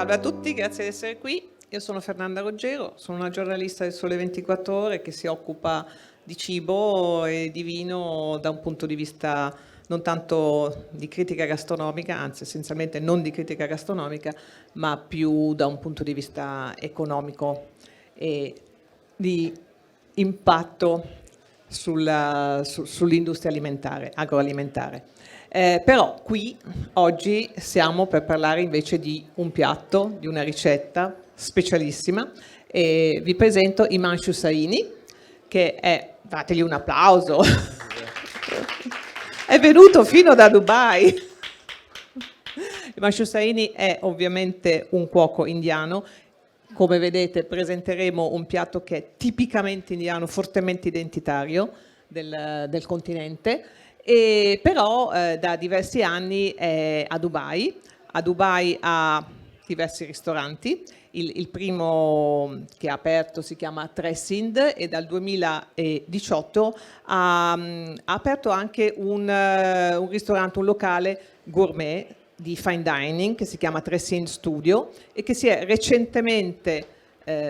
Salve a tutti, grazie di essere qui. Io sono Fernanda Roggero, sono una giornalista del Sole 24 Ore che si occupa di cibo e di vino da un punto di vista non tanto di critica gastronomica, anzi essenzialmente non di critica gastronomica, ma più da un punto di vista economico e di impatto sull'industria alimentare, agroalimentare. Però qui oggi siamo per parlare invece di un piatto, di una ricetta specialissima e vi presento Himanshu Saini che è, dategli un applauso, è venuto fino da Dubai. Himanshu Saini è ovviamente un cuoco indiano. Come vedete presenteremo un piatto che è tipicamente indiano, fortemente identitario del continente, e però da diversi anni è a Dubai. A Dubai ha diversi ristoranti. Il primo che ha aperto si chiama Trèsind e dal 2018 ha aperto anche un ristorante, un locale gourmet di fine dining che si chiama Trèsind Studio e che si è recentemente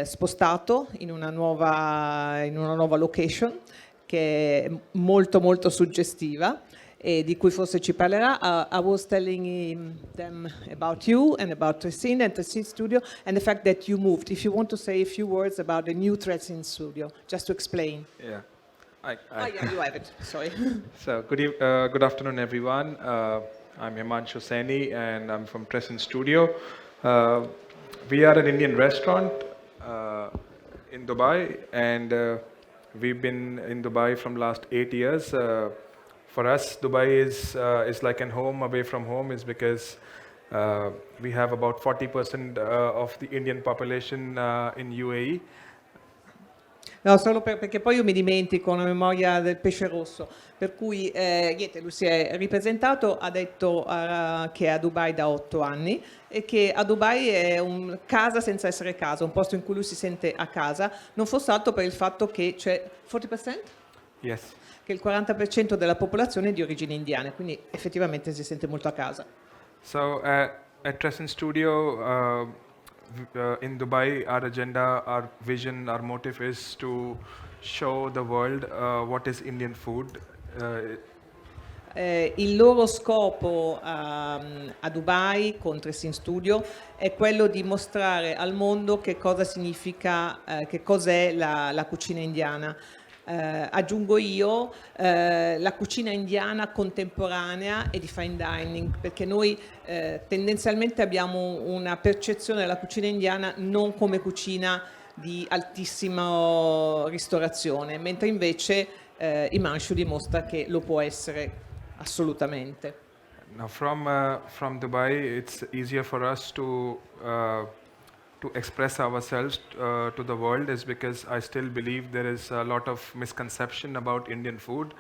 spostato in una nuova location che è molto molto suggestiva e di cui forse ci parlerà. I was telling them about you and about Trèsind and Trèsind Studio and the fact that you moved. If you want to say a few words about the new Trèsind Studio, just to explain. Yeah. Yeah, you have it. Sorry. So good afternoon, everyone. I'm Himanshu Saini, and I'm from Trèsind Studio. We are an Indian restaurant in Dubai, and we've been in Dubai from last 8 years. For us, Dubai is like a home away from home, is because we have about 40% of the Indian population in UAE. No, solo perché poi io mi dimentico una memoria del pesce rosso, per cui niente, lui si è ripresentato, ha detto che è a Dubai da 8 anni e che a Dubai è un casa senza essere casa, un posto in cui lui si sente a casa, non fosse altro per il fatto che c'è 40%? Yes. Che il 40% della popolazione è di origini indiane, quindi effettivamente si sente molto a casa. So at Trèsind Studio, in Dubai, our agenda, our vision, our motive is to show the world what is Indian food. Il loro scopo a Dubai con Trèsind Studio è quello di mostrare al mondo che cosa significa, che cos'è la cucina indiana. Aggiungo io la cucina indiana contemporanea e di fine dining, perché noi tendenzialmente abbiamo una percezione della cucina indiana non come cucina di altissima ristorazione, mentre invece Himanshu dimostra che lo può essere assolutamente. Now, from Dubai, it's easier for us to express ourselves to the world, is because I still believe there is a lot of misconception about Indian food.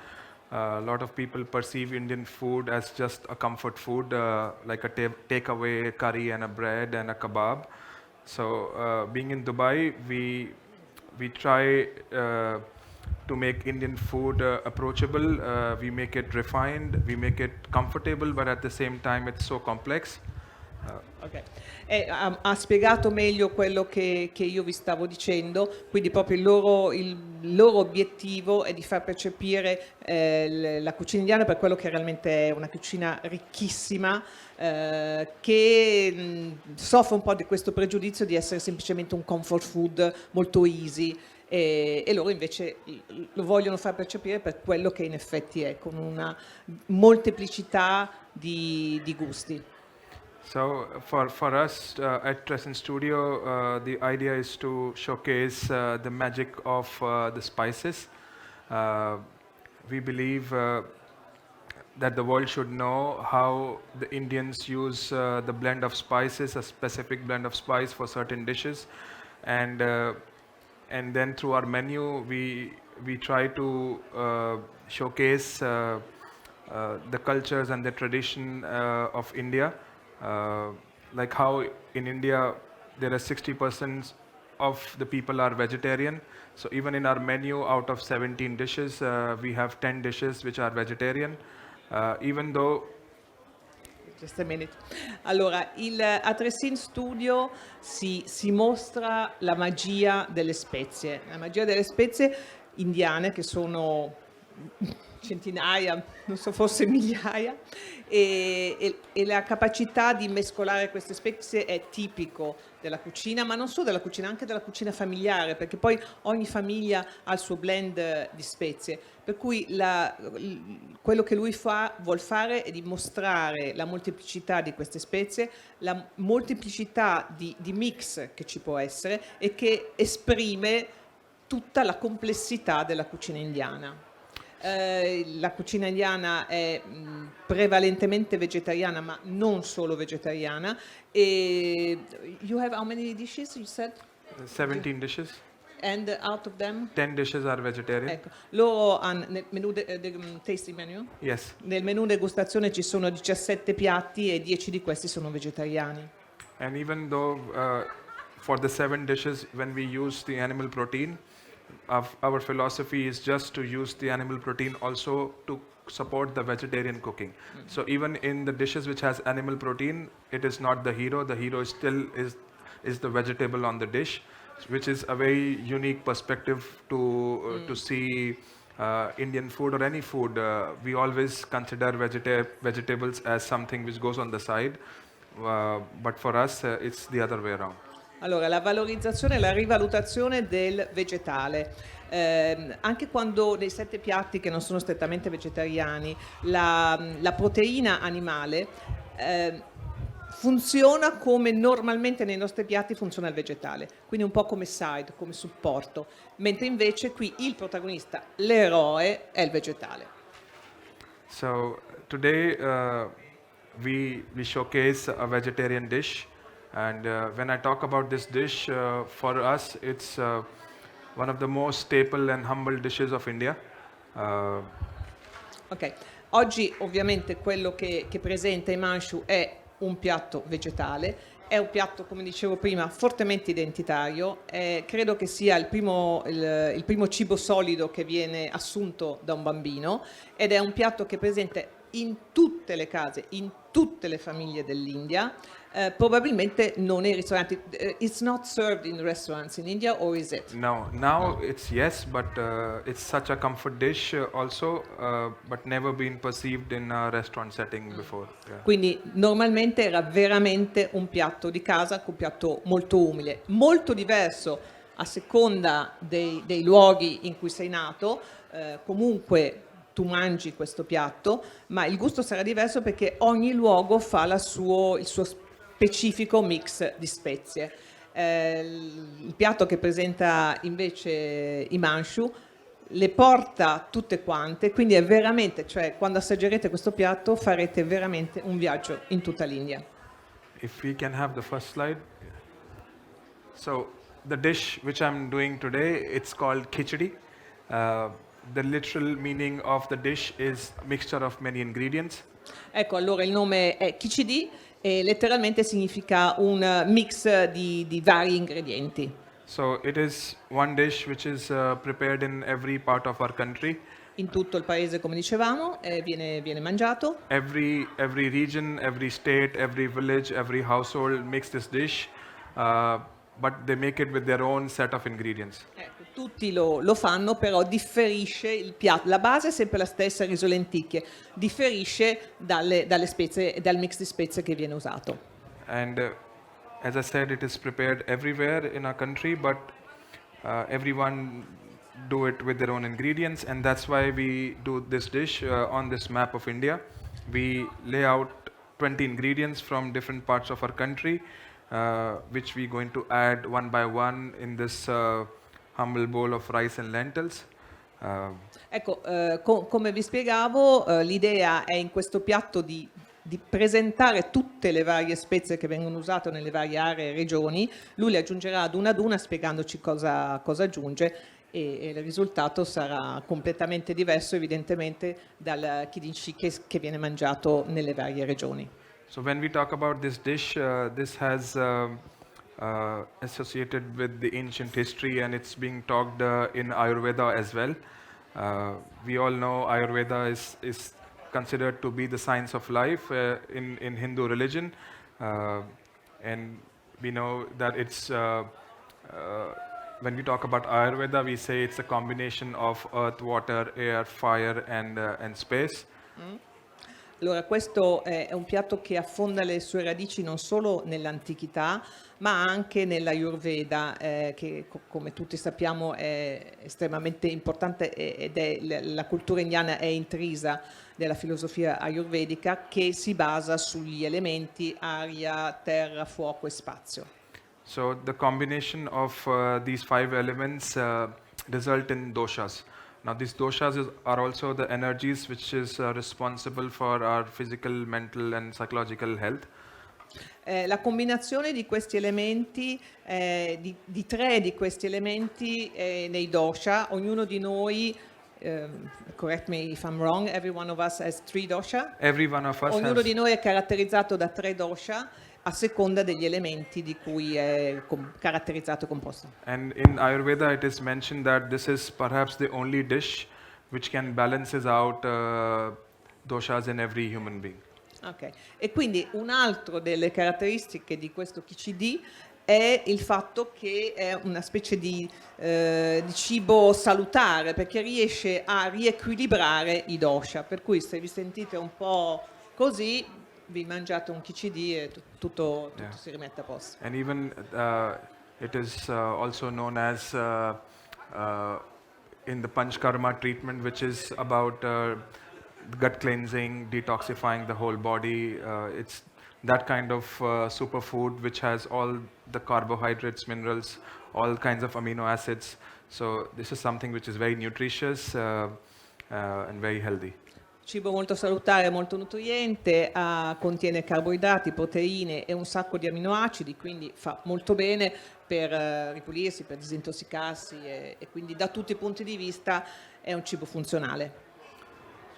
A lot of people perceive Indian food as just a comfort food, like a takeaway curry and a bread and a kebab. So, being in Dubai, we try to make Indian food approachable. We make it refined, we make it comfortable, but at the same time, it's so complex. Okay. Ha spiegato meglio quello che io vi stavo dicendo, quindi proprio il loro obiettivo è di far percepire la cucina indiana per quello che realmente è una cucina ricchissima, che soffre un po' di questo pregiudizio di essere semplicemente un comfort food molto easy. E loro invece lo vogliono far percepire per quello che in effetti è, con una molteplicità di gusti. So for us at Trèsind Studio, the idea is to showcase the magic of the spices. We believe that the world should know how the Indians use the blend of spices, a specific blend of spice for certain dishes, and then through our menu we try to showcase the cultures and the tradition of India. Like how in India there are 60% of the people are vegetarian. So even in our menu, out of 17 dishes, we have 10 dishes which are vegetarian. Even though Just a minute. Allora, a Trèsind Studio si mostra la magia delle spezie indiane, che sono centinaia, non so, forse migliaia, e la capacità di mescolare queste spezie è tipico della cucina, ma non solo della cucina, anche della cucina familiare, perché poi ogni famiglia ha il suo blend di spezie, per cui quello che lui vuol fare è dimostrare la molteplicità di queste spezie, la molteplicità di mix che ci può essere e che esprime tutta la complessità della cucina indiana. La cucina indiana è prevalentemente vegetariana, ma non solo vegetariana. E you have how many dishes, you said? 17 dishes. And out of them? 10 dishes are vegetarian. Ecco, loro hanno nel menù tasting menu? Yes. Nel menù degustazione ci sono 17 piatti e 10 di questi sono vegetariani. And even though for the 7 dishes, when we use the animal protein, our philosophy is just to use the animal protein also to support the vegetarian cooking. So even in the dishes which has animal protein, it is not the hero. The hero is the vegetable on the dish, which is a very unique perspective to see Indian food or any food. We always consider vegetables as something which goes on the side, but for us it's the other way around. Allora, la valorizzazione e la rivalutazione del vegetale. Anche quando nei 7 piatti che non sono strettamente vegetariani, la proteina animale funziona come normalmente nei nostri piatti funziona il vegetale, quindi un po' come side, come supporto, mentre invece qui il protagonista, l'eroe, è il vegetale. So today we showcase a vegetarian dish. And when I talk about this dish, for us, it's one of the most staple and humble dishes of India. Ok, oggi ovviamente quello che presenta Himanshu è un piatto vegetale, è un piatto, come dicevo prima, fortemente identitario, credo che sia il primo cibo solido che viene assunto da un bambino ed è un piatto che è presente in tutte le case, in tutte le famiglie dell'India, probabilmente non nei ristoranti. It's not served in restaurants in India, or is it? No, now it's yes, but it's such a comfort dish also, but never been perceived in a restaurant setting before. Yeah. Quindi normalmente era veramente un piatto di casa, un piatto molto umile, molto diverso a seconda dei luoghi in cui sei nato, comunque tu mangi questo piatto, ma il gusto sarà diverso perché ogni luogo fa il suo specifico mix di spezie. Il piatto che presenta invece Himanshu le porta tutte quante, quindi è veramente, cioè quando assaggerete questo piatto farete veramente un viaggio in tutta l'India. If we can have the first slide. So the dish which I'm doing today, it's called Khichdi. The literal meaning of the dish is a mixture of many ingredients. Ecco, allora il nome è Khichdi e letteralmente significa un mix di vari ingredienti. So it is one dish which is prepared in every part of our country. In tutto il paese, come dicevamo, viene mangiato. Every region, every state, every village, every household makes this dish, but they make it with their own set of ingredients. Ecco, tutti lo fanno, però differisce il piatto. La base è sempre la stessa, riso e lenticchie, differisce dalle spezie, dal mix di spezie che viene usato. And as I said, it is prepared everywhere in our country, but everyone do it with their own ingredients, and that's why we do this dish on this map of India. We lay out 20 ingredients from different parts of our country, which we're going to add one by one in this humble bowl of rice and lentils. Ecco, come vi spiegavo, l'idea è in questo piatto di presentare tutte le varie spezie che vengono usate nelle varie aree e regioni. Lui le aggiungerà ad una spiegandoci cosa aggiunge e il risultato sarà completamente diverso evidentemente dal kidinshi che viene mangiato nelle varie regioni. So when we talk about this dish, this has associated with the ancient history, and it's being talked in Ayurveda as well. We all know Ayurveda is considered to be the science of life in Hindu religion. Uh, and we know that it's, when we talk about Ayurveda, we say it's a combination of earth, water, air, fire, and space. Allora, questo è un piatto che affonda le sue radici non solo nell'antichità, ma anche nell'Ayurveda, che come tutti sappiamo è estremamente importante ed è la cultura indiana è intrisa della filosofia ayurvedica che si basa sugli elementi aria, terra, fuoco e spazio. So the combination of these five elements result in doshas. Now these are also the energies which is responsible for our physical, mental and psychological health. La combinazione di questi elementi, di tre di questi elementi nei dosha, ognuno di noi, correct me if I'm wrong, every one of us has three dosha? Every one of us Ognuno has, di noi è caratterizzato da tre dosha a seconda degli elementi di cui è caratterizzato e composto. and in Ayurveda it is mentioned that this is perhaps the only dish which can balances out doshas in every human being. Ok, e quindi un altro delle caratteristiche di questo Khichdi è il fatto che è una specie di cibo salutare perché riesce a riequilibrare i dosha, per cui se vi sentite un po' così vi mangiate un Khichdi e tutto si rimette a posto. And even it is also known as in the Panchkarma treatment, which is about gut cleansing, detoxifying the whole body. It's that kind of superfood which has all the carbohydrates, minerals, all kinds of amino acids. So this is something which is very nutritious and very healthy. Cibo molto salutare, molto nutriente, contiene carboidrati, proteine e un sacco di aminoacidi, quindi fa molto bene per ripulirsi, per disintossicarsi e quindi da tutti i punti di vista è un cibo funzionale.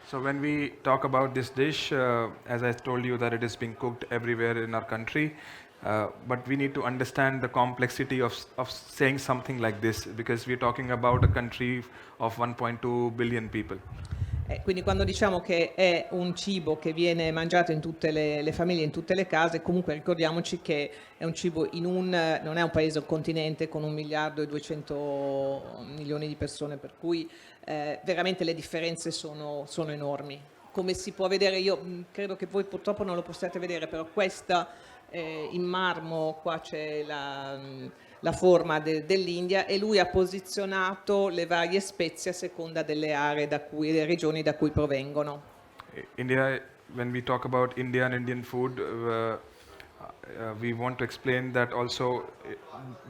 So when we talk about this dish, as I told you that it is being cooked everywhere in our country, but we need to understand the complexity of saying something like this because we're talking about a country of 1.2 billion people. Quindi quando diciamo che è un cibo che viene mangiato in tutte le famiglie, in tutte le case, comunque ricordiamoci che è un cibo non è un paese, un continente con 1 miliardo e 200 milioni di persone, per cui veramente le differenze sono enormi. Come si può vedere, io credo che voi purtroppo non lo possiate vedere, però questa in marmo, qua c'è la forma dell'India e lui ha posizionato le varie spezie a seconda delle aree delle regioni da cui provengono. India, when we talk about India and Indian food, we want to explain that also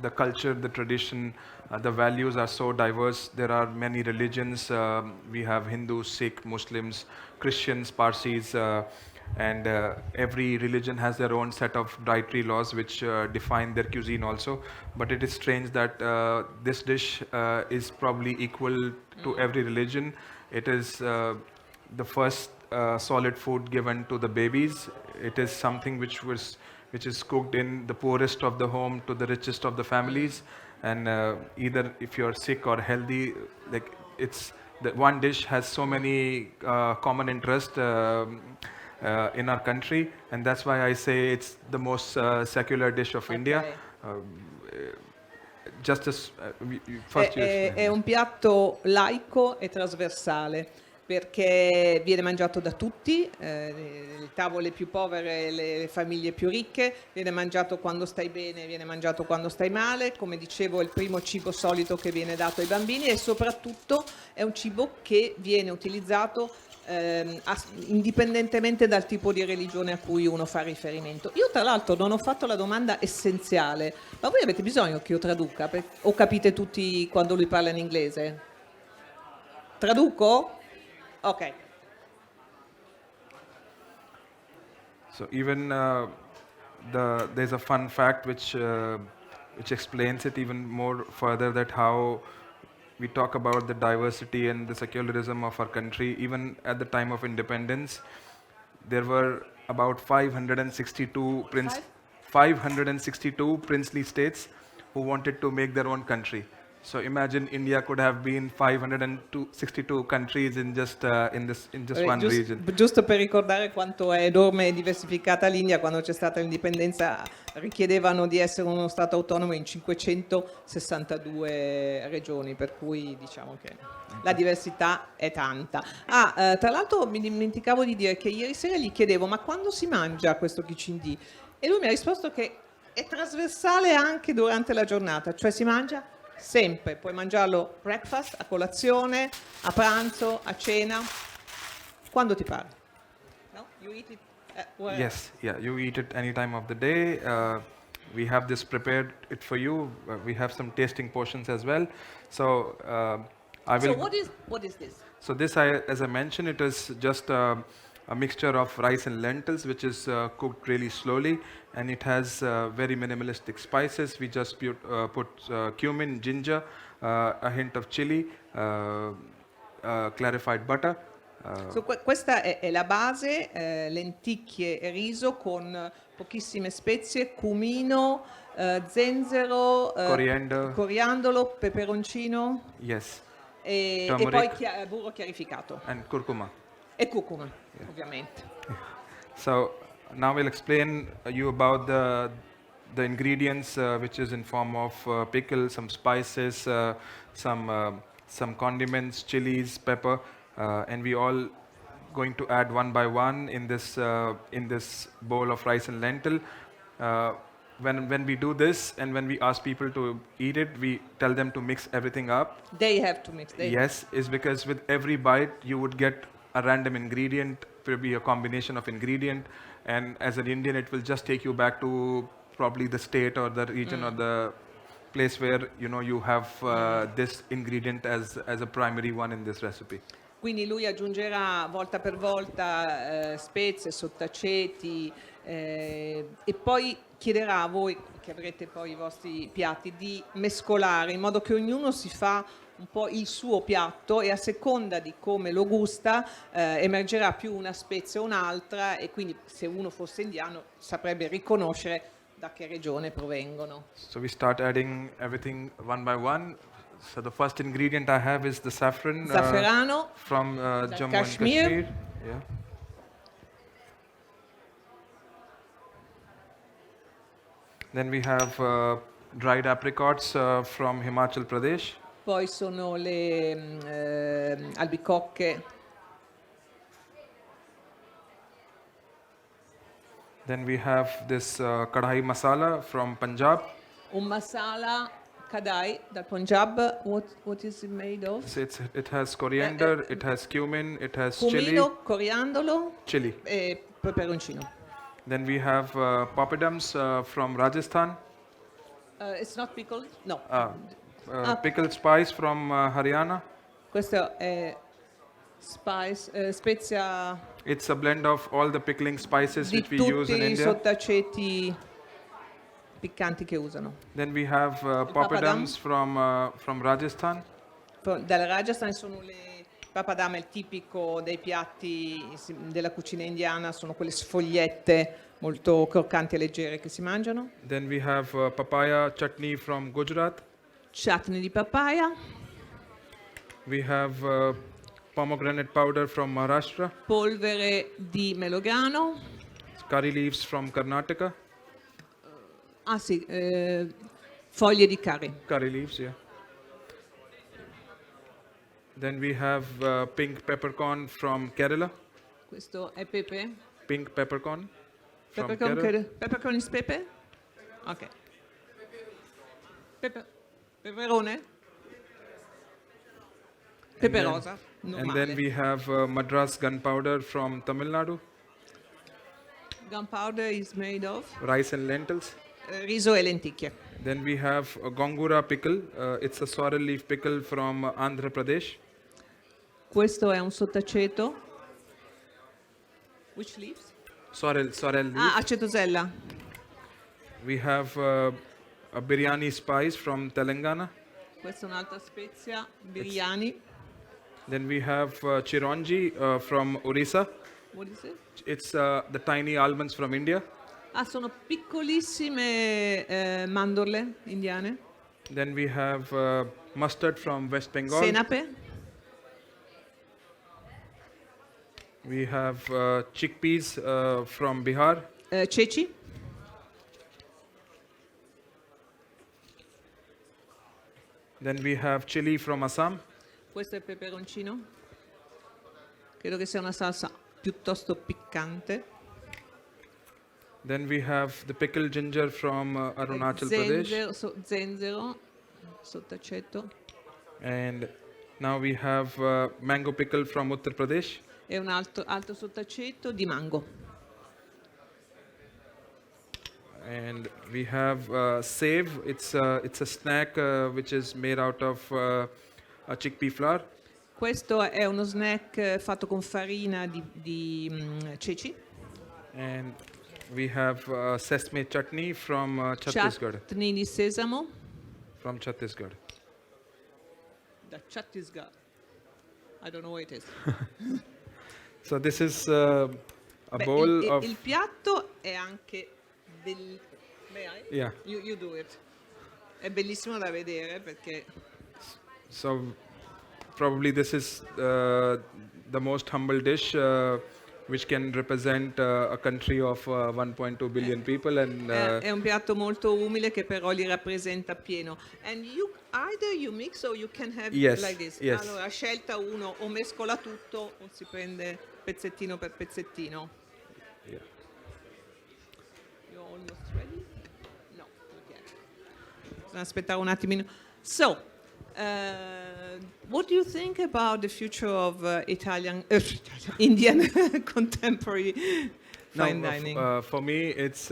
the culture, the tradition, the values are so diverse. There are many religions. We have Hindus, Sikh, Muslims, Christians, Parsis, and every religion has their own set of dietary laws which define their cuisine also. But it is strange that this dish is probably equal to every religion. It is the first solid food given to the babies. It is something which is cooked in the poorest of the home to the richest of the families. And either if you're sick or healthy, like it's the one dish has so many common interest in our country, and that's why I say it's the most secular dish of India. Just as first è un piatto laico e trasversale perché viene mangiato da tutti, le tavole più povere, le famiglie più ricche, viene mangiato quando stai bene, viene mangiato quando stai male, come dicevo è il primo cibo solito che viene dato ai bambini e soprattutto è un cibo che viene utilizzato indipendentemente dal tipo di religione a cui uno fa riferimento. Io tra l'altro non ho fatto la domanda essenziale, ma voi avete bisogno che io traduca? O capite tutti quando lui parla in inglese? Traduco? Ok. So even there's a fun fact which explains it even more further, that how we talk about the diversity and the secularism of our country. Even at the time of independence, there were about 562 princely states who wanted to make their own country. So imagine India could have been 562 countries in just one region. Giusto per ricordare quanto è enorme e diversificata l'India, quando c'è stata l'indipendenza richiedevano di essere uno Stato autonomo in 562 regioni, per cui diciamo che la diversità è tanta. Tra l'altro mi dimenticavo di dire che ieri sera gli chiedevo ma quando si mangia questo Khichdi? E lui mi ha risposto che è trasversale anche durante la giornata, cioè si mangia sempre, puoi mangiarlo breakfast, a colazione, a pranzo, a cena, quando ti pare. No? You eat it wherever. Yes, yeah, you eat it any time of the day. We have this prepared it for you. We have some tasting portions as well. So I will. So what is this? So this, as I mentioned, it is just a mixture of rice and lentils, which is cooked really slowly, and it has very minimalistic spices. We just put cumin, ginger, a hint of chili, clarified butter. So, questa è la base, lenticchie e riso con pochissime spezie, cumino, zenzero, coriandolo, peperoncino. Yes. E poi burro chiarificato. And curcuma. E curcuma, ovviamente. So now we'll explain you about the ingredients, which is in form of pickle, some spices, some condiments, chilies, pepper, and we all going to add one by one in this bowl of rice and lentil. When we do this and when we ask people to eat it, we tell them to mix everything up. They have to mix. Yes, is because with every bite you would get a random ingredient, probably a combination of ingredient, and as an Indian it will just take you back to probably the state or the region or the place where you have this ingredient as a primary one in this recipe. Quindi lui aggiungerà volta per volta spezie, sottaceti e poi chiederà a voi che avrete poi i vostri piatti di mescolare in modo che ognuno si fa un po' il suo piatto e a seconda di come lo gusta emergerà più una spezia o un'altra e quindi se uno fosse indiano saprebbe riconoscere da che regione provengono. So we start adding everything one by one. So the first ingredient I have is the saffron. Zafferano from Jammu Kashmir. and Kashmir. Yeah. Then we have dried apricots from Himachal Pradesh. Poi sono le albicocche. Then we have this kadhai masala from Punjab. Un masala kadai dal Punjab. What is it made of? So it has coriander, it has cumin, it has chili. Cumino, coriandolo Chili. E peperoncino. Then we have papadums from Rajasthan. It's not pickled? No. Pickled spice from Haryana. Questo è spezia It's a blend of all the pickling spices di which we use in tutti i India. sottaceti piccanti che usano. Then we have papadums from Rajasthan. Dal Rajasthan sono le papadam, è il tipico dei piatti della cucina indiana, sono quelle sfogliette molto croccanti e leggere che si mangiano. Then we have papaya chutney from Gujarat. Chutney di papaya. We have pomegranate powder from Maharashtra. Polvere di melograno. Curry leaves from Karnataka. Ah sì, foglie di curry. Curry leaves, yeah. Then we have pink peppercorn from Kerala. Questo è pepe? Pink peppercorn from Kerala. Peppercorn is pepe? Ok. Peperone? Pepe rosa, normale. And then we have Madras gunpowder from Tamil Nadu. Gunpowder is made of? Rice and lentils. Riso e lenticchie. Then we have a gongura pickle. It's a sorrel leaf pickle from Andhra Pradesh. Questo è un sottaceto. Which leaves? Sorrel leaf. Ah, acetosella. We have a biryani spice from Telangana. Questa è un'altra spezia, biryani. Then we have chironji from Orissa. What is it? It's the tiny almonds from India. Ah, sono piccolissime mandorle indiane. Then we have mustard from West Bengal. senape, We have chickpeas from Bihar. ceci, Then we have chili from Assam. questo è il peperoncino, credo che sia una salsa piuttosto piccante, Then we have the pickled ginger from Arunachal Pradesh. zenzero, sottaceto, And now we have mango pickle from Uttar Pradesh. e un altro sottaceto di mango. And we have save. It's a snack which is made out of a chickpea flour. Questo è uno snack fatto con farina di ceci, And we have sesame chutney from Chhattisgarh. chutney di sesamo, From Chhattisgarh. da Chhattisgarh. I don't know what it is. So this is a Beh, bowl il, of il piatto è anche May I? yeah. You do it. È bellissimo da vedere perché So probably this is the most humble dish which can represent a country of 1.2 billion people, and è un piatto molto umile che però li rappresenta appieno. And either you mix or you can have Yes, like this. yes. Allora, a scelta uno o mescola tutto o si prende pezzettino per pezzettino. yeah. You're almost ready? No, not yet. Bisogna aspettare un attimino. So, what do you think about the future of Indian contemporary fine Now, dining? for me, it's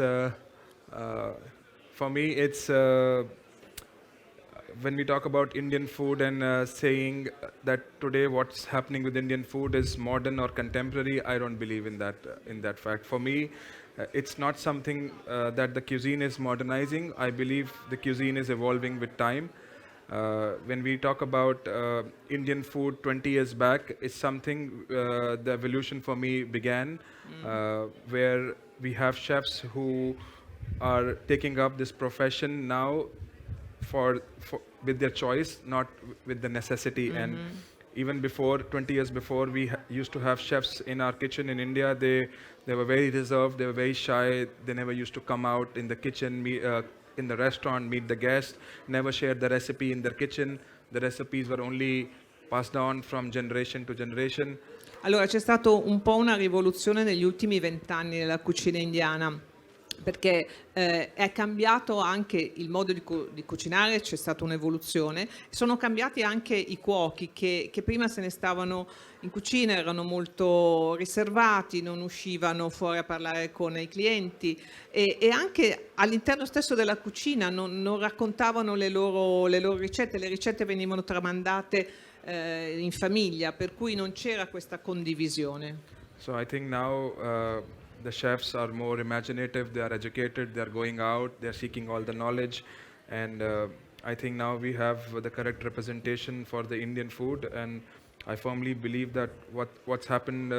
when we talk about Indian food and saying that today what's happening with Indian food is modern or contemporary, I don't believe in that fact. For me, it's not something that the cuisine is modernizing. I believe the cuisine is evolving with time. When we talk about Indian food 20 years back, it's something the evolution for me began, where we have chefs who are taking up this profession now for with their choice, not with the necessity. And even before 20 years before, we used to have chefs in our kitchen in India. They were very reserved. They were very shy. They never used to come out in the kitchen, in the restaurant, meet the guests. Never shared the recipe in their kitchen. The recipes were only passed down from generation to generation. Allora, c'è stato un po' una rivoluzione negli ultimi 20 anni nella cucina indiana, perché è cambiato anche il modo di cucinare, c'è stata un'evoluzione, sono cambiati anche i cuochi che prima se ne stavano in cucina, erano molto riservati, non uscivano fuori a parlare con i clienti e anche all'interno stesso della cucina non raccontavano le loro ricette, le ricette venivano tramandate in famiglia, per cui non c'era questa condivisione. So I think now the chefs are more imaginative, they are educated, they are going out, they are seeking all the knowledge, and I think now we have the correct representation for the Indian food, and I firmly believe that what's happened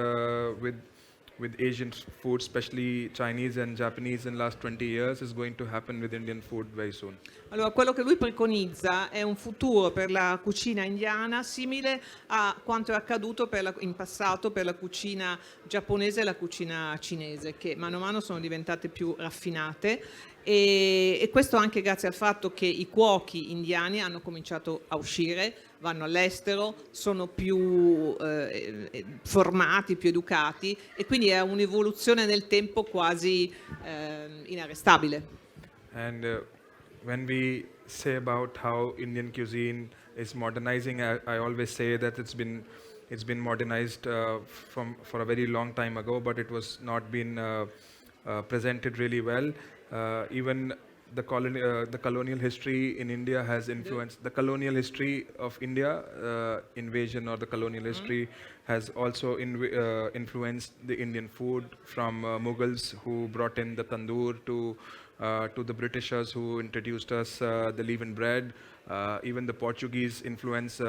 with Asian food, especially Chinese and Japanese in the last 20 years, is going to happen with Indian food very soon. Allora, quello che lui preconizza è un futuro per la cucina indiana simile a quanto è accaduto in passato per la cucina giapponese e la cucina cinese, che mano a mano sono diventate più raffinate e questo anche grazie al fatto che i cuochi indiani hanno cominciato a uscire, vanno all'estero, sono più formati, più educati e quindi è un'evoluzione nel tempo quasi inarrestabile. And when we say about how Indian cuisine is modernizing, I always say that it's been modernized for a very long time ago, but it was not been presented really well. Even the colonial history in India has influenced the colonial history of India. Invasion or the colonial history has also influenced the Indian food, from Mughals who brought in the tandoor to the Britishers who introduced us the leavened bread. Even the Portuguese influence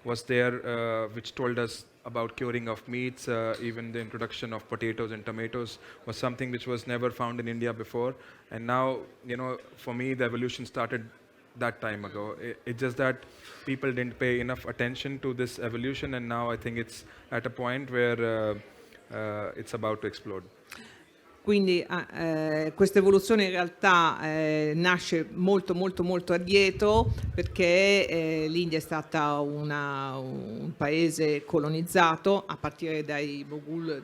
was there, which told us about curing of meats. Even the introduction of potatoes and tomatoes was something which was never found in India before. And now, for me, the evolution started that time ago. It's just that people didn't pay enough attention to this evolution, and now I think it's at a point where it's about to explode. Quindi questa evoluzione in realtà nasce molto molto molto addietro, perché l'India è stata un paese colonizzato a partire dai Moghul,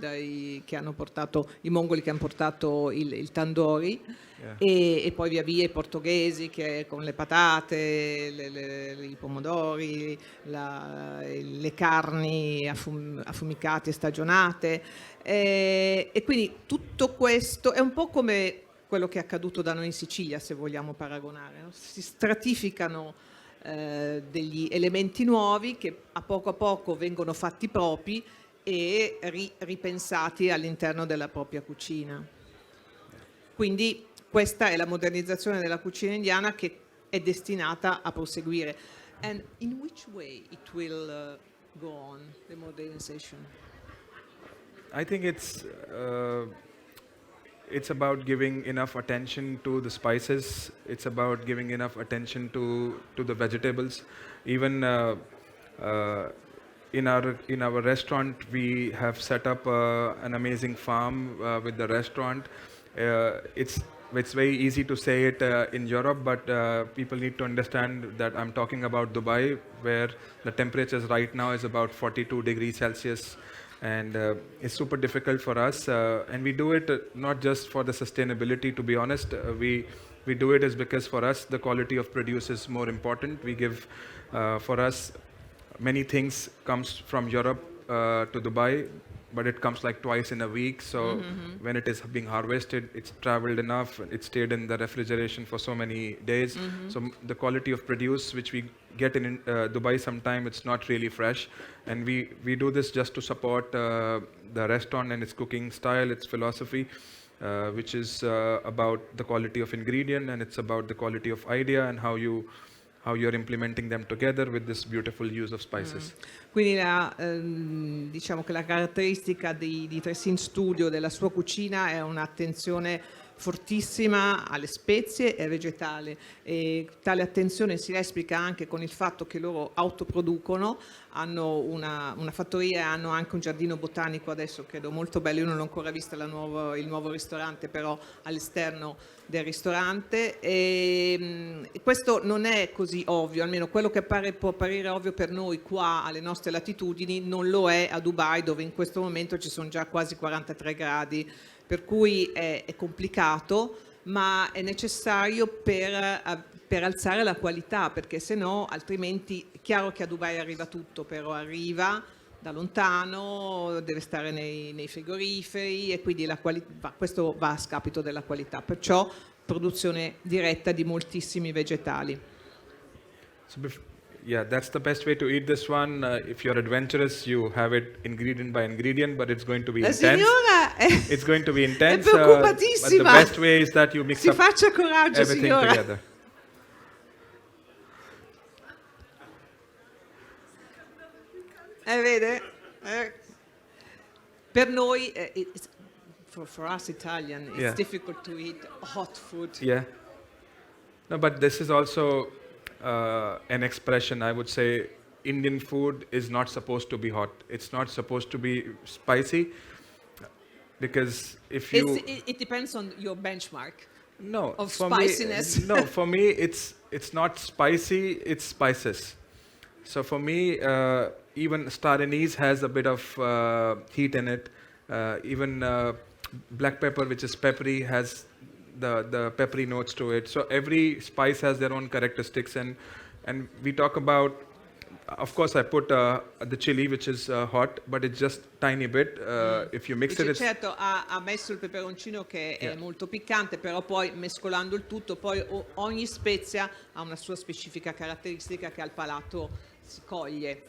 che hanno portato, i mongoli che hanno portato il tandoori. Yeah. E poi via via i portoghesi che con le patate, i pomodori, le carni affumicate e stagionate. E quindi tutto questo è un po' come quello che è accaduto da noi in Sicilia, se vogliamo paragonare, no? Si stratificano degli elementi nuovi che a poco vengono fatti propri e ripensati all'interno della propria cucina. Quindi questa è la modernizzazione della cucina indiana che è destinata a proseguire. And in which way it will go on, the modernization? I think it's about giving enough attention to the spices. It's about giving enough attention to the vegetables. Even in our restaurant, we have set up an amazing farm with the restaurant. It's very easy to say it in Europe, but people need to understand that I'm talking about Dubai, where the temperatures right now is about 42 degrees Celsius. And it's super difficult for us, and we do it not just for the sustainability. To be honest, we do it is because for us the quality of produce is more important. We give for us many things comes from Europe to Dubai, but it comes like twice in a week. So when it is being harvested, it's traveled enough, it stayed in the refrigeration for so many days. So the quality of produce which we get in Dubai sometime, it's not really fresh. And we do this just to support the restaurant and its cooking style, its philosophy, which is about the quality of ingredient, and it's about the quality of idea and how you're implementing them together with this beautiful use of spices. Quindi diciamo che la caratteristica di Trèsind Studio, della sua cucina, è un'attenzione fortissima alle spezie e ai vegetali, e tale attenzione si esplica anche con il fatto che loro autoproducono, hanno una fattoria e hanno anche un giardino botanico adesso, credo molto bello. Io non ho ancora visto il nuovo ristorante, però all'esterno del ristorante, e questo non è così ovvio, almeno quello che può apparire ovvio per noi qua alle nostre latitudini non lo è a Dubai, dove in questo momento ci sono già quasi 43 gradi, per cui è complicato, ma è necessario per alzare la qualità, perché se no altrimenti è chiaro che a Dubai arriva tutto, però arriva da lontano, deve stare nei frigoriferi, e quindi questo va a scapito della qualità, perciò produzione diretta di moltissimi vegetali. So yeah, that's the best way to eat this one. If you're adventurous, you have it ingredient by ingredient, but it's going to be La intense. signora It's going to be intense. è But the preoccupatissima. best way is that you mix Si up faccia coraggio, everything signora. together. Vede? Per noi, for us Italian, it's Yeah. difficult to eat hot food. Yeah. No, but this is also an expression. I would say Indian food is not supposed to be hot. It's not supposed to be spicy, because if you It depends on your benchmark. no of for spiciness. me no for me it's not spicy. It's spices. So for me, even star anise has a bit of heat in it. Even black pepper, which is peppery, has the peppery notes to it. So every spice has their own characteristics, and we talk about. Of course, I put the chili, which is hot, but it's just tiny bit. If you mix Dice, it, it's, certo, ha messo il peperoncino che è Yeah. molto piccante, però poi mescolando il tutto, poi ogni spezia ha una sua specifica caratteristica che al palato si coglie.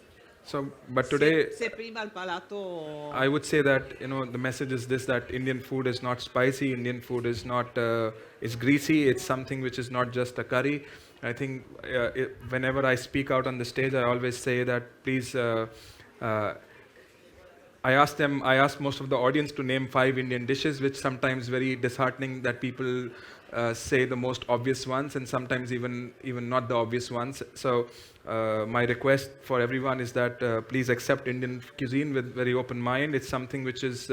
so. But today, Se prima al palato... I would say that the message is this: that Indian food is not spicy. Indian food is not it's greasy. It's something which is not just a curry. I think whenever I speak out on the stage, I always say that please I asked most of the audience to name 5 Indian dishes, which sometimes very disheartening that people say the most obvious ones, and sometimes even not the obvious ones. So my request for everyone is that please accept Indian cuisine with very open mind. It's something which is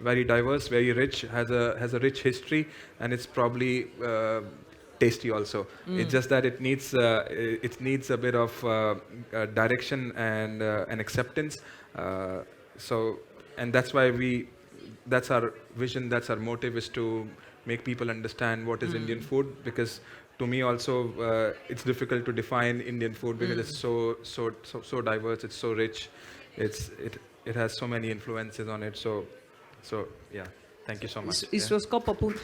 very diverse, very rich, has a rich history, and it's probably tasty also. It's just that it needs a bit of direction and acceptance. So, and that's why that's our vision, that's our motive, is to make people understand what is Indian food, because to me also it's difficult to define Indian food because it's so diverse, it's so rich, it has so many influences on it. So yeah, thank you so much. Il suo scopo appunto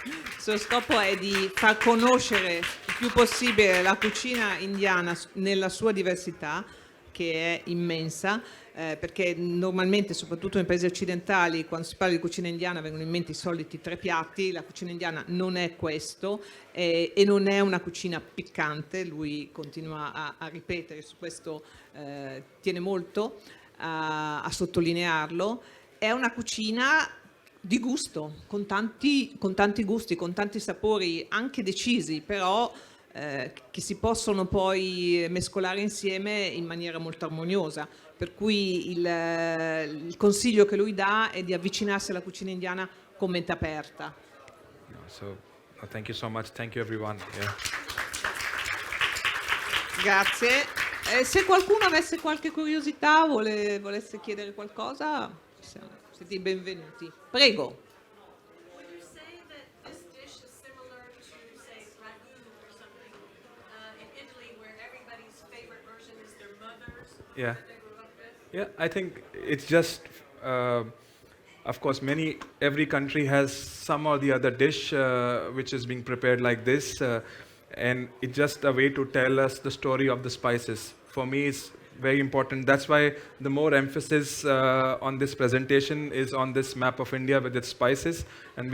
il suo scopo è di far conoscere il più possibile la cucina indiana nella sua diversità, che è immensa, perché normalmente, soprattutto nei paesi occidentali, quando si parla di cucina indiana vengono in mente i soliti 3 piatti. La cucina indiana non è questo, e non è una cucina piccante. Lui continua a ripetere su questo, tiene molto a sottolinearlo. È una cucina di gusto, con tanti gusti, con tanti sapori anche decisi, però che si possono poi mescolare insieme in maniera molto armoniosa. Per cui il consiglio che lui dà è di avvicinarsi alla cucina indiana con mente aperta. So thank you so much, thank you everyone. Yeah. Grazie. Se qualcuno avesse qualche curiosità, volesse chiedere qualcosa, siete i benvenuti. Prego. Would you say that this dish is similar to, say, ragu or something in Italy, where everybody's favorite version is their mother's Yeah. that they grew up with? Yeah, I think it's just, of course, every country has some or the other dish which is being prepared like this, and it's just a way to tell us the story of the spices. For me, it's very important. That's why the more emphasis on this presentation is on this map of India with its spices, and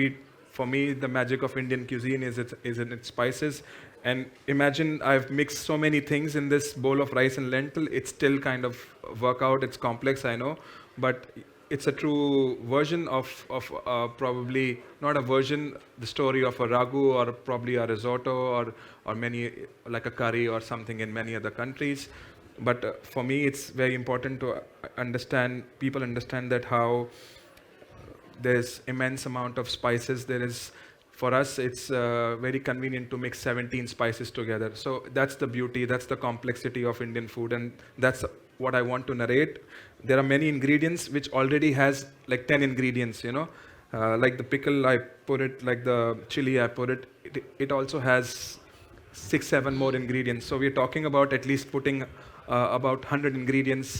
for me, the magic of Indian cuisine is in its spices. And imagine I've mixed so many things in this bowl of rice and lentil. It's still kind of work out. It's complex, I know, but it's a true version of probably not a version, the story of a ragu or probably a risotto or many like a curry or something in many other countries. But for me, it's very important to people understand that how there's immense amount of spices. For us, it's very convenient to mix 17 spices together. So that's the beauty, that's the complexity of Indian food, and that's what I want to narrate. There are many ingredients which already has like 10 ingredients, like the pickle, I put it, like the chili, I put it. It also has 6-7 more ingredients. So we're talking about at least putting about 100 ingredients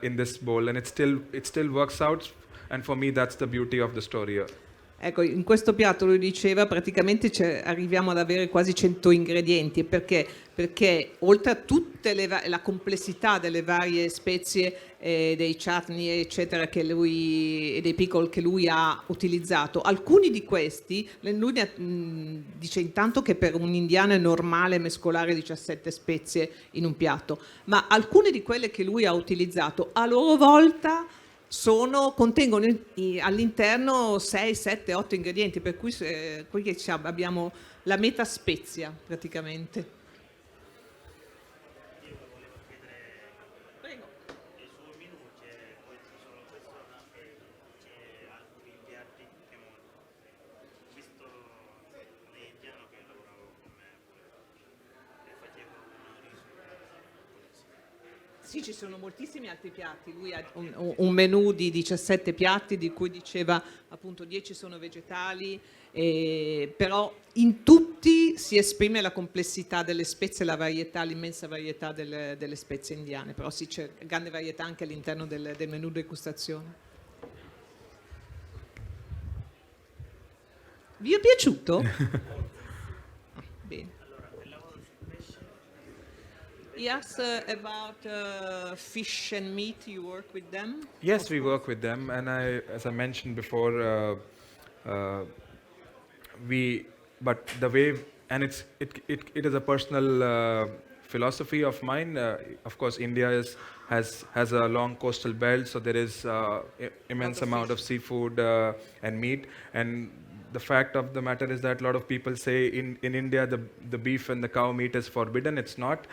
in this bowl, and it still works out. And for me, that's the beauty of the story. Ecco, in questo piatto lui diceva praticamente arriviamo ad avere quasi 100 ingredienti. Perché? Perché oltre a tutte la complessità delle varie spezie, dei chutney eccetera e dei pickle che lui ha utilizzato, alcuni di questi, lui dice intanto che per un indiano è normale mescolare 17 spezie in un piatto, ma alcune di quelle che lui ha utilizzato a loro volta contengono all'interno 6, 7, 8 ingredienti, per cui qui abbiamo la meta spezia praticamente. Prego. Nel suo menù c'è questo solo persona e c'è alcuni piatti che molto. Ho visto lei indiano che lavorava con me e facevo un riso. Sì, ci sono moltissimi altri piatti. Lui ha un menù di 17 piatti, di cui diceva appunto 10 sono vegetali, però in tutti si esprime la complessità delle spezie, l'immensa varietà delle spezie indiane, però sì, c'è grande varietà anche all'interno del menù degustazione. Vi è piaciuto? Bene. He asked about fish and meat. You work with them? Yes, we work with them, and as I mentioned before, but the way, and it is a personal philosophy of mine. Of course, India has a long coastal belt, so there is immense amount of seafood and meat. And the fact of the matter is that a lot of people say in India the beef and the cow meat is forbidden. It's not.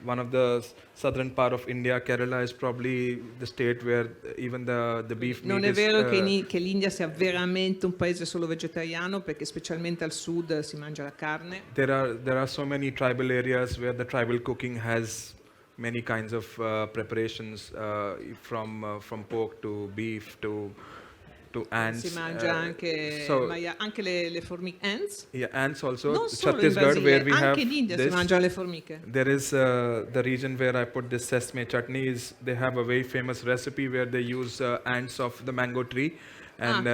One of the southern part of India, Kerala, is probably the state where even the beef meat Non è is. vero che l'India sia veramente un paese solo vegetariano, perché specialmente al sud si mangia la carne. There are so many tribal areas where the tribal cooking has many kinds of preparations, from pork to beef to ants. Si mangia anche, so anche le formiche. Ants? yeah, ants also. Non solo in Chhattisgarh, where Brasile, we have anche in India si this. mangiano le formiche. There is the region where I put this sesame chutney. They have a very famous recipe where they use ants of the mango tree. And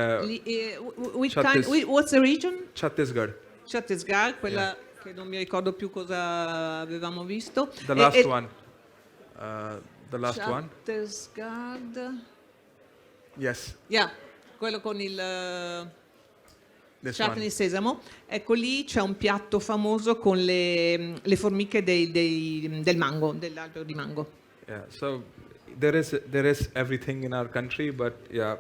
Which kind, what's the region? Chhattisgarh, Chhattisgarh, quella che non mi ricordo più cosa avevamo visto. the last one. The last one. Chhattisgarh. Yes, Yeah, quello con il this chutney one. sesamo. Ecco, lì c'è un piatto famoso con le formiche del mango, dell'albero di mango. Yeah, so there is everything in our country, but yeah,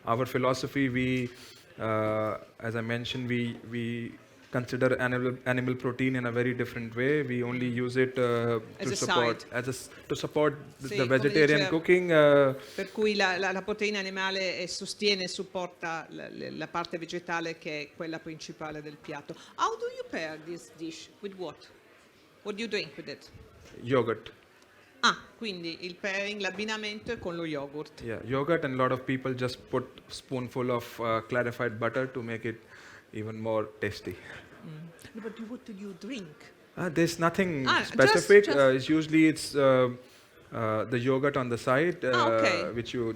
our philosophy, as I mentioned, we consider animal protein in a very different way. We only use it to As a support side. to support Sì, the come vegetarian dice- cooking. Per cui la proteina animale sostiene e supporta la parte vegetale, che è quella principale del piatto. How do you pair this dish? With what? What do you drink with it? Yogurt. Quindi il pairing, l'abbinamento è con lo yogurt. Yeah, yogurt, and a lot of people just put spoonful of clarified butter to make it even more tasty. But what do you drink? There's nothing Just- specific. just- It's usually it's the yogurt on the side, okay. which you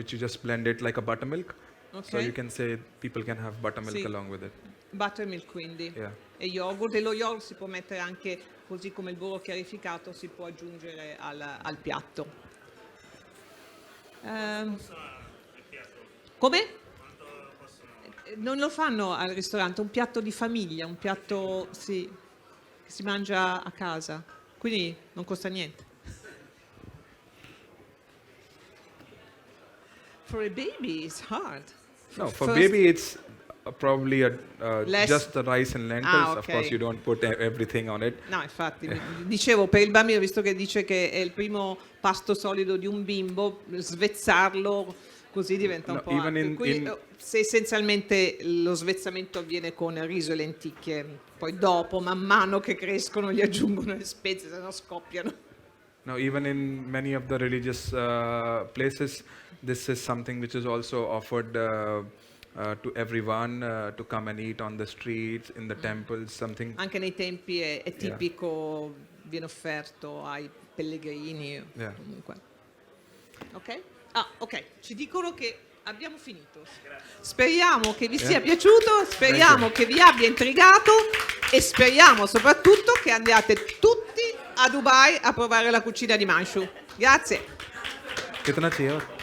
just blend it like a buttermilk. So Ok. you can say people can have buttermilk Sì. along with it. Buttermilk, quindi. Yeah. E yogurt. E lo yogurt si può mettere anche, così come il burro chiarificato, si può aggiungere al piatto. Come? Non lo fanno al ristorante, un piatto di famiglia, un piatto che si mangia a casa, quindi non costa niente. For a baby it's hard. No, for First- baby it's probably Less- just the rice and lentils. Of okay. course, you don't put everything on it. No, infatti, dicevo, per il bambino, visto che dice che è il primo pasto solido di un bimbo, svezzarlo così diventa un No, po' even ampio. in- Qui, in- se essenzialmente lo svezzamento avviene con riso e lenticchie, poi dopo, man mano che crescono, gli aggiungono le spezie, se no scoppiano. Now, even in many of the religious places, this is something which is also offered to everyone to come and eat on the streets, in the temples, something. Anche nei tempi è tipico, viene offerto ai pellegrini, Yeah. comunque. Ok? Ok, ci dicono che abbiamo finito. Speriamo che vi sia piaciuto, speriamo che vi abbia intrigato e speriamo soprattutto che andiate tutti a Dubai a provare la cucina di Himanshu. Grazie. Kitna चाहिए?